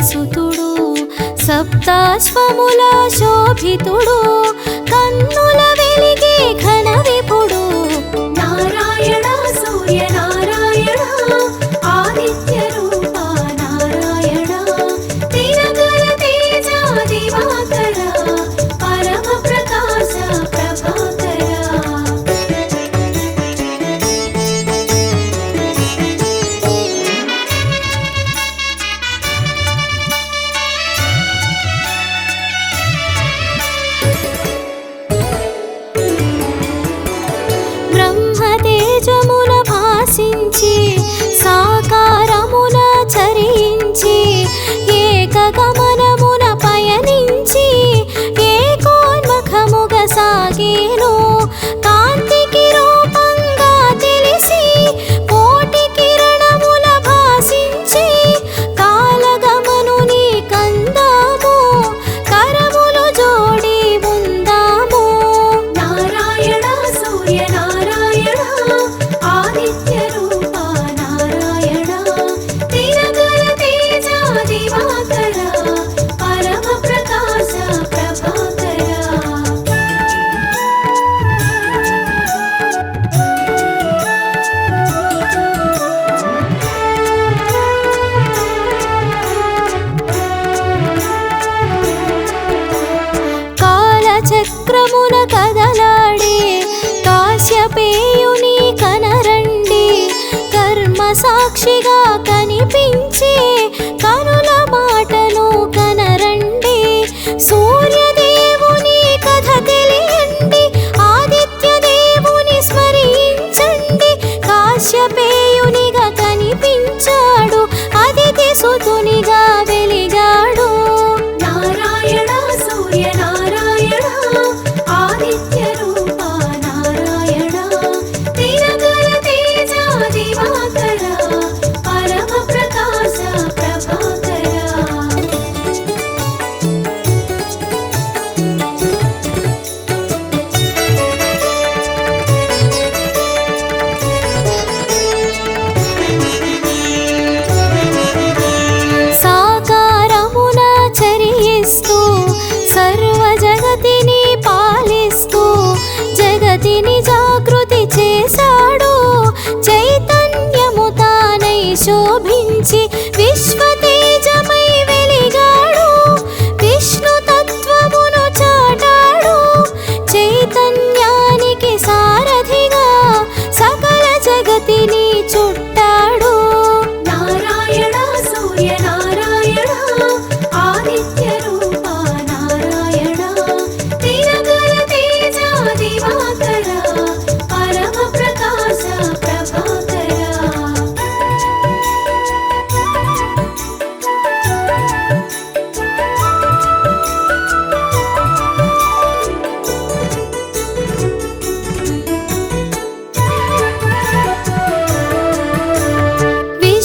సుతుడు సప్తాశ్వముల శోభితుడు కన్నుల వెలిగే ఘన విపుడు నారాయణ సూర్య నారాయణ ఆదిత్య రూప నారాయణ దినకర తేజ దివాకర పరమ ప్రకాశ ప్రభాకర బ్రహ్మతేజమున భాసించి సాకారమున చరించి ఏకగమనమున పయనించి ఏకోన్ముఖముగ సాగేను కాంతికి రూపంగా తెలిసి కోటి కిరణముల భాసించి కాలగమనుని కందాము కరములు జోడి ఉందాము నారాయణ సూర్య నారాయణ ఆదిత్య రూప నారాయణ దినకర తేజ దివాకర పరమ ప్రకాశ ప్రభాకర కాలచక్రమున కదలాడే కాశ్యపేయుని కనరండి కర్మ సాక్షిగా కనిపించే కనుల మాటను కనరండి సూర్యదేవుని కథ తెలియండి ఆదిత్య దేవుని స్మరించండి కాశ్యపేయునిగా కనిపించాడు అదితి సుతునిగా వెలిగాడు నారాయణ సూర్య నారాయణ ఆదిత్య రూప నారాయణ దినకర తేజ దివాకర పరమ ప్రకాశ ప్రభాకర సాకారమున చరిస్తూ సర్వ జగతిని పాలిస్తూ జగతిని జాగృతి చేశాడు చైతన్యము తానై శోభించి విశ్వతేజమై వెలిగాడు విష్ణు తత్వమును చాటాడు చైతన్యానికి సారథిగా సకల జగతిని చుట్టాడు నారాయణ సూర్య నారాయణ ఆదిత్య రూప నారాయణ దినకర తేజ దివాకర పరమ ప్రకాశ ప్రభాకర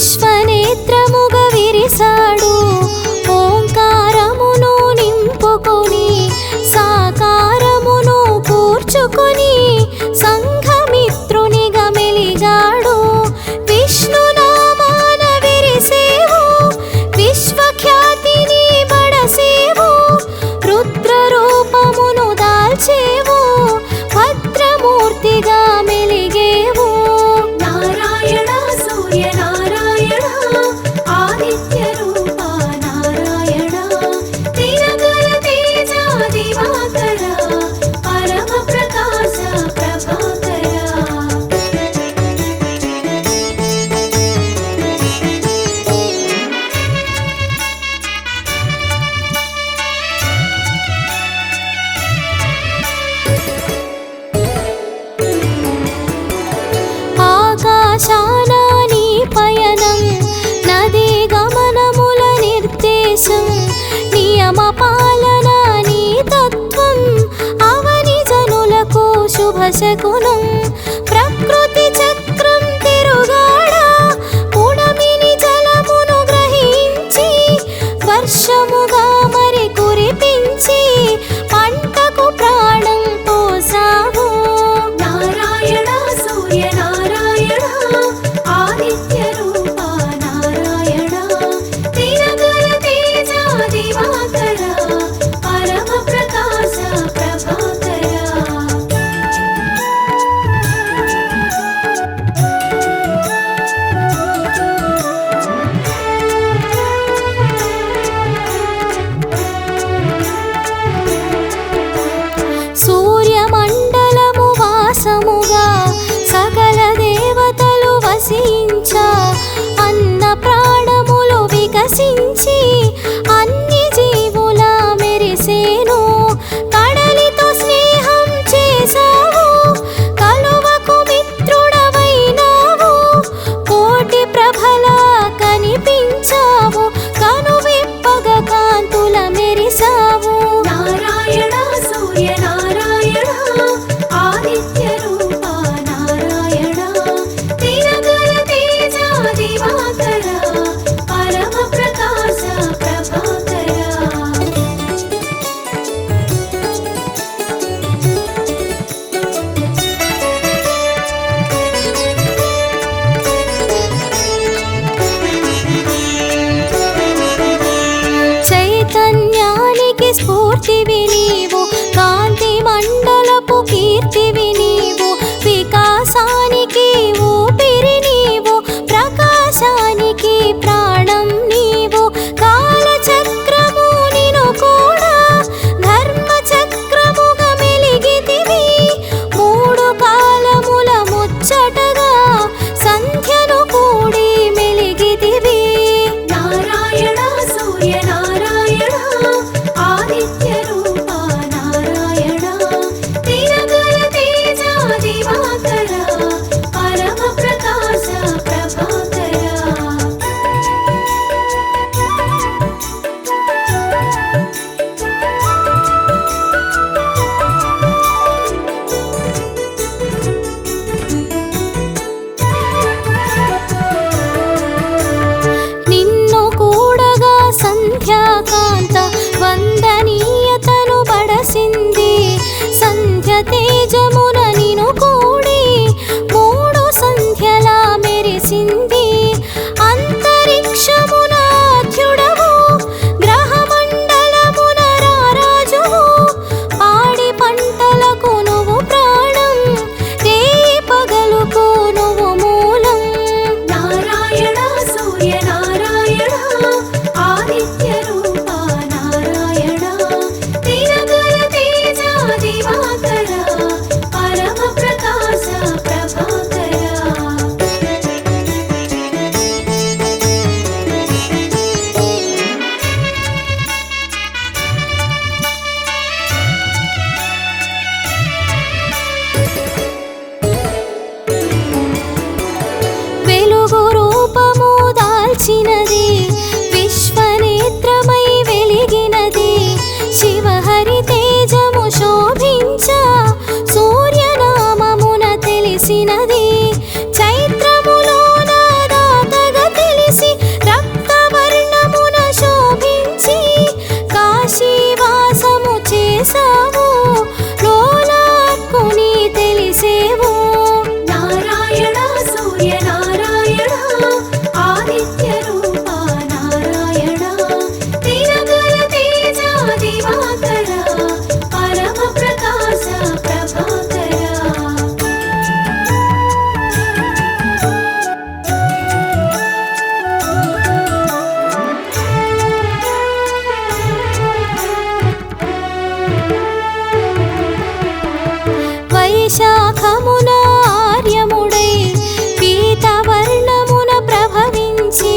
విశ్వనేత్రముగ విరిసాడు ఓంకారమును నింపుకొని సాకారమును కూర్చుకొని సంఘమిత్రునిగా మెలిగాడు విష్ణునామాన విరిసేవు విశ్వఖ్యాతిని బడసేవు రుద్ర రూపమును దాల్చేవు భద్రమూర్తిగా మెలిగేవు నారాయణ సూర్య నారాయణ ఆదిత్య రూప నారాయణ దినకర తేజ దివాకర పరమ ప్రకాశ ప్రభాకర ఆకాశాన నీ పయనం నదీ గమనముల నిర్దేశం నియమ పాలన నీ తత్వం అవని జనులకు శుభశకునం ప్రకృతి చక్రం తిరుగాడా పుడమిని జలమును గ్రహించి వర్షముగా మరి కురిపించి పంటకు ప్రాణం పోసావు నారాయణ సూర్య నారాయణ ఆదిత్య రూప నారాయణ దినకర తేజ చైత్రములోన దాతగా తెలిసి రక్తవర్ణమున శోభించి కాశీవాసము చేసావు లోలార్కుని తెలిసేవు నారాయణ సూర్య నారాయణ ఆదిత్య రూప నారాయణ దినకర తేజ దివాకర పరమ ప్రకాశ ప్రభాకర వైశాఖమున ఆర్యముడై పీతవర్ణమున ప్రభవించి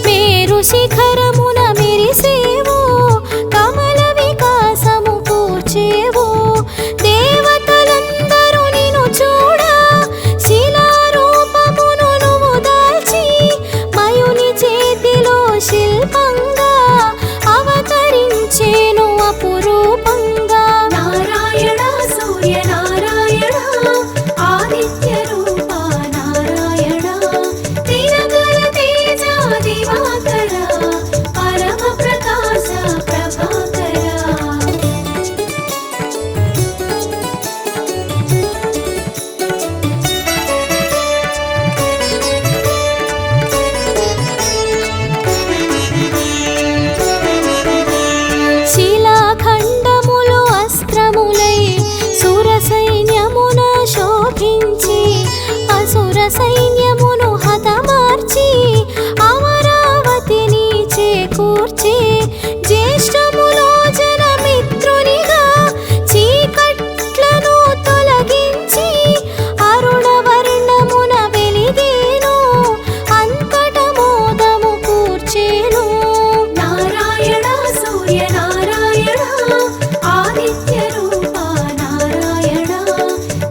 మేరు శిఖరమున మెరిసేవు కమల వికాసము కూర్చేవు దేవతలందరూ నిన్ను చూడ శిలారూపమును నువ్వు దాల్చి మయుని చేతిలో శిల్పంగా అవతరించేను అపురూపంగా నారాయణ సూర్య నారాయణ ఆదిత్య రూప నారాయణ దినకర తేజ దివాకర పరమ ప్రకాశ ప్రభాకర శిలాఖండములు అస్త్రములై సుర సైన్యమున శోభించి అసుర సైన్యమును హతమార్చి అమరావతిని చేకూర్చి జ్యేష్ఠములో జనమిత్రునిగా చీకట్లను తొలగించి అరుణవర్ణమున వెలిగేను అంతట మోదము కూర్చేను నారాయణ సూర్య నారాయణ ఆదిత్య రూప నారాయణ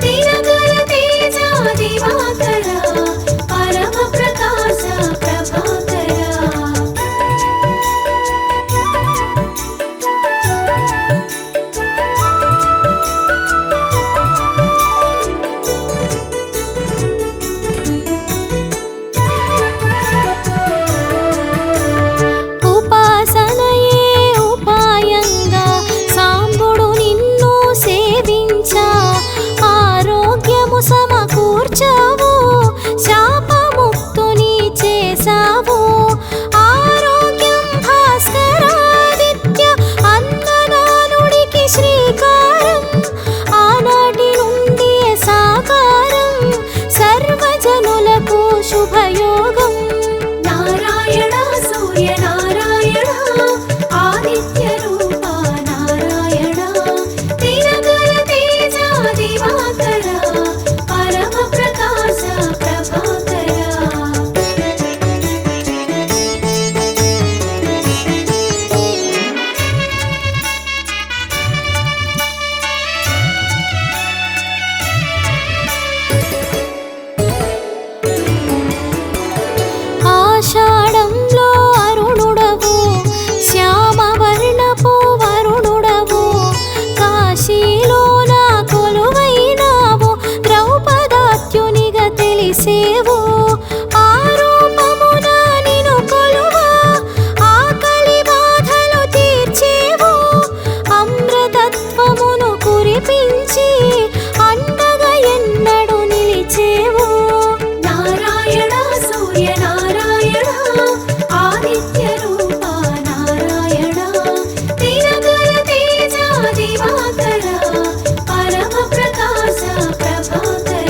దినకర తేజ దివాకర పరమ ప్రకాశ ప్రభాకర ఉపాసనయే ఉపాయంగా సాంబుడు నిన్ను సేవించా ఆరోగ్యము సమకూర్చావు శాపముక్తుని చేసావు ఆరోగ్యం భాస్కరాదిత్య అందనానుడికి శ్రీకారం ఆనాటి నుండి సాకారం సర్వజనులకు శుభయోగం నారాయణ సూర్య నారాయణ ఆదిత్య రూప నారాయణ దినకర తేజ దివాకర పరమ ప్రకాశ ప్రభాకర ఆషాఢంలో అరుణుడవు శ్యామవర్ణపు వరుణుడవు కాశీలోన కొలువైనావు ద్రౌపదాత్యునిగా తెలిసేవు ఆ రూపమున నిన్ను కొలువా ఆకలి బాధలు తీర్చేవు అమృతత్వమును కురిపించి అండగా ఎన్నడు నిలిచేవు నారాయణ సూర్య నారాయణ ఆదిత్య రూప నారాయణ దినకర తేజ దివాకర పరమ ప్రకాశ ప్రభాకర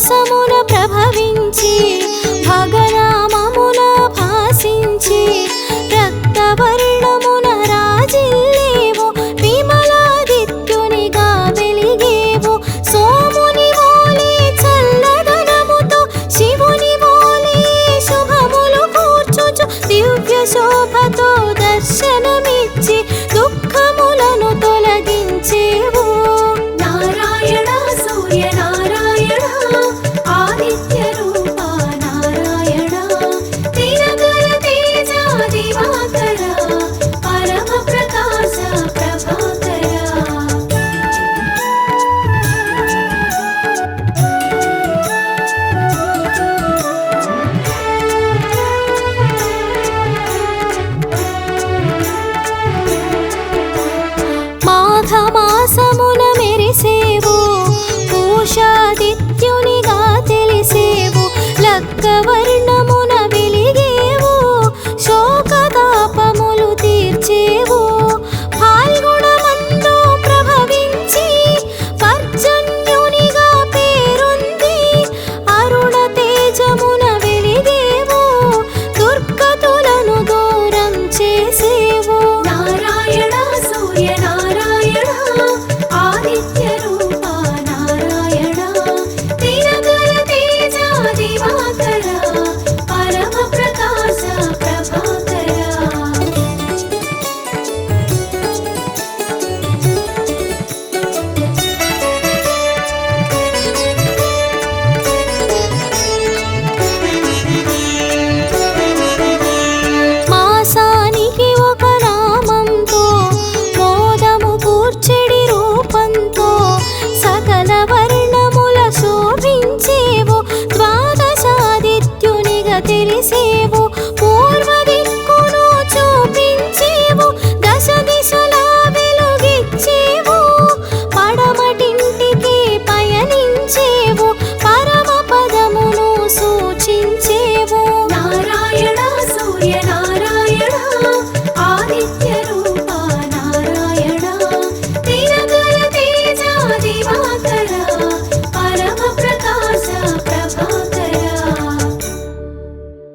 మాసమున